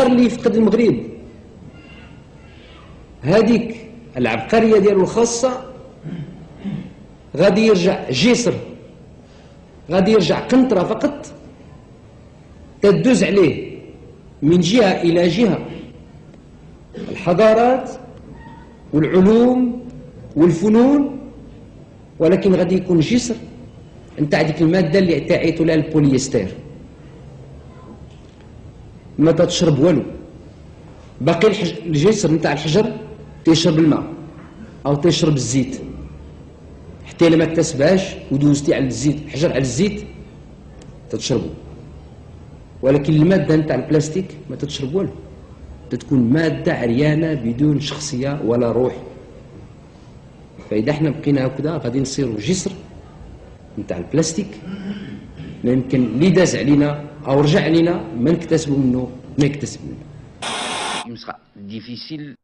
نهار اللي يفقد المغرب هذيك العبقريه ديالو الخاصه، غادي يرجع جسر، غادي يرجع قنطره فقط تدوز عليه من جهه الى جهه الحضارات والعلوم والفنون، ولكن غادي يكون جسر نتاع ديك الماده اللي تعيطوا لها البوليستير. ما تشرب والو، باقي الجسر نتاع الحجر تيشرب الماء او تيشرب الزيت، حتى الا ما اكتسبهاش ودوزتي على الزيت، الحجر على الزيت تتشربو. ولكن الماده نتاع البلاستيك ما تتشرب والو، تتكون ماده عريانه بدون شخصيه ولا روح. فاذا احنا بقينا هكذا غادي نصيروا جسر نتاع البلاستيك، ما يمكن اللي داز علينا او رجع علينا ما نكتسبوا منه ما يكتسب منه. Il me sera difficile